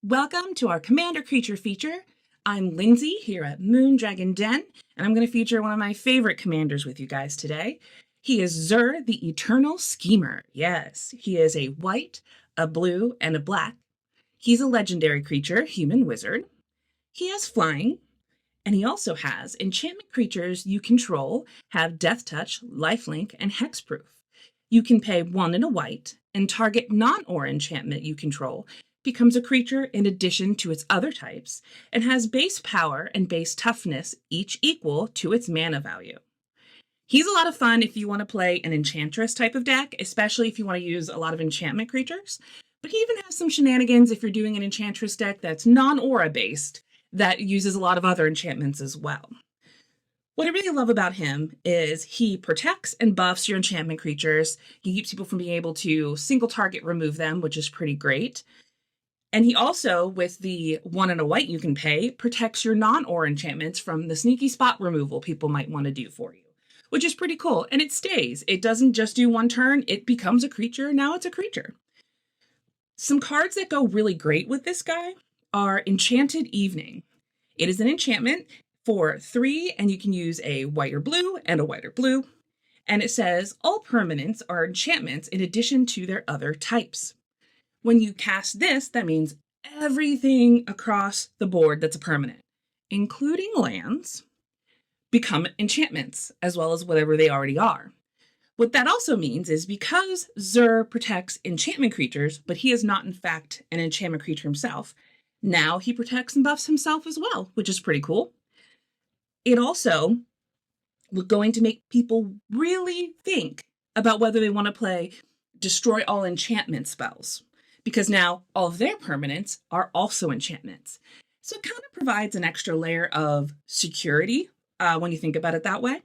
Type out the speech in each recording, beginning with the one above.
Welcome to our Commander Creature feature. I'm Lindsay here at Moondragon Den, and I'm going to feature one of my favorite commanders with you guys today. He is Zur, the Eternal Schemer. Yes, he is a white, a blue, and a black. He's a legendary creature, human wizard. He has flying, and he also has enchantment creatures you control have Death Touch, Lifelink, and Hexproof. You can pay 1 and a white, and target non-aura enchantment you control becomes a creature in addition to its other types, and has base power and base toughness, each equal to its mana value. He's a lot of fun if you want to play an Enchantress type of deck, especially if you want to use a lot of enchantment creatures. But he even has some shenanigans if you're doing an Enchantress deck that's non-aura based, that uses a lot of other enchantments as well. What I really love about him is he protects and buffs your enchantment creatures. He keeps people from being able to single target remove them, which is pretty great. And he also, with the 1 and a white you can pay, protects your non-aura enchantments from the sneaky spot removal people might want to do for you, which is pretty cool. And it stays. It doesn't just do one turn. It becomes a creature. Now it's a creature. Some cards that go really great with this guy are Enchanted Evening. It is an enchantment for 3, and you can use a white or blue and a white or blue. And it says all permanents are enchantments in addition to their other types. When you cast this, that means everything across the board that's a permanent, including lands, become enchantments, as well as whatever they already are. What that also means is because Zur protects enchantment creatures, but he is not in fact an enchantment creature himself, now he protects and buffs himself as well, which is pretty cool. It also was going to make people really think about whether they want to play destroy all enchantment spells, because now all of their permanents are also enchantments. So it kind of provides an extra layer of security when you think about it that way.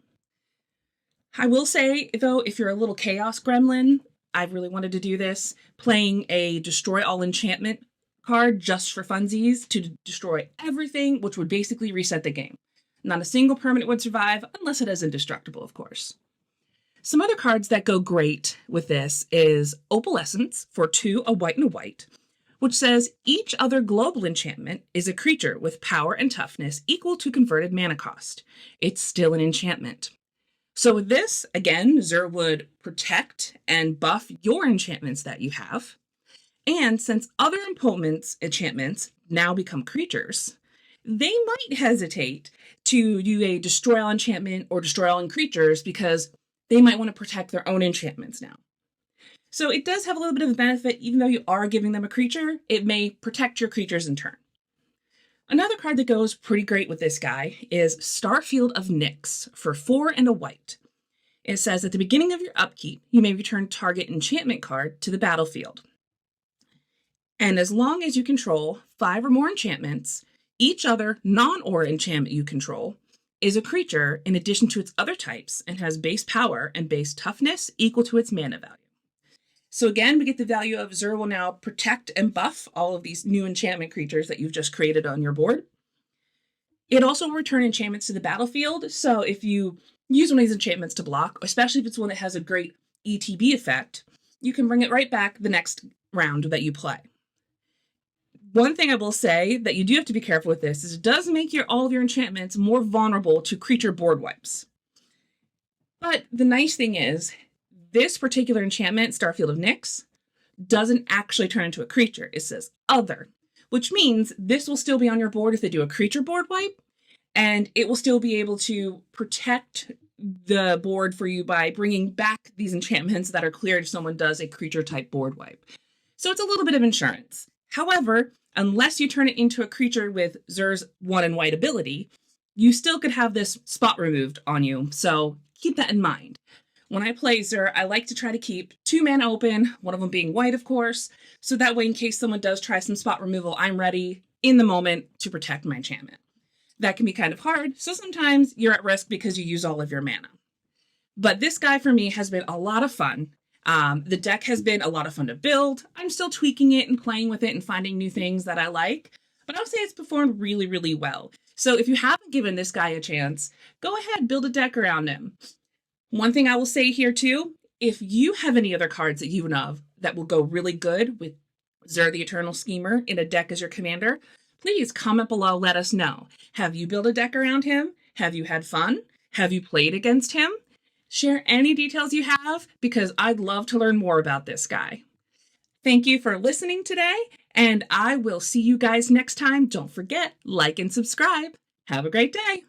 I will say, though, if you're a little chaos gremlin, I really wanted to do this, playing a destroy all enchantment card just for funsies to destroy everything, which would basically reset the game. Not a single permanent would survive, unless it is indestructible, of course. Some other cards that go great with this is Opalescence for 2, a white and a white, which says each other global enchantment is a creature with power and toughness equal to converted mana cost. It's still an enchantment. So with this, again, Zur would protect and buff your enchantments that you have. And since other enchantments now become creatures, they might hesitate to do a destroy all enchantment or destroy all creatures because they might want to protect their own enchantments now. So it does have a little bit of a benefit. Even though you are giving them a creature, it may protect your creatures in turn. Another card that goes pretty great with this guy is Starfield of Nyx for 4 and a white. It says at the beginning of your upkeep, you may return target enchantment card to the battlefield. And as long as you control 5 or more enchantments, each other non-aura enchantment you control is a creature in addition to its other types and has base power and base toughness equal to its mana value. So again, we get the value of Zur will now protect and buff all of these new enchantment creatures that you've just created on your board. It also will return enchantments to the battlefield. So if you use one of these enchantments to block, especially if it's one that has a great ETB effect, you can bring it right back the next round that you play. One thing I will say that you do have to be careful with this is it does make all of your enchantments more vulnerable to creature board wipes. But the nice thing is, this particular enchantment, Starfield of Nyx, doesn't actually turn into a creature. It says other, which means this will still be on your board if they do a creature board wipe, and it will still be able to protect the board for you by bringing back these enchantments that are cleared if someone does a creature type board wipe. So it's a little bit of insurance. However, unless you turn it into a creature with Zur's 1 and white ability, you still could have this spot removed on you, so keep that in mind. When I play Zur, I like to try to keep 2 mana open, one of them being white, of course, so that way in case someone does try some spot removal, I'm ready in the moment to protect my enchantment. That can be kind of hard, so sometimes you're at risk because you use all of your mana. But this guy for me has been a lot of fun. The deck has been a lot of fun to build. I'm still tweaking it and playing with it and finding new things that I like, but I would say it's performed really, really well. So if you haven't given this guy a chance, go ahead, build a deck around him. One thing I will say here too, if you have any other cards that you know of that will go really good with Zur the Eternal Schemer in a deck as your commander, please comment below, let us know. Have you built a deck around him? Have you had fun? Have you played against him? Share any details you have, because I'd love to learn more about this guy. Thank you for listening today, and I will see you guys next time. Don't forget, like and subscribe. Have a great day.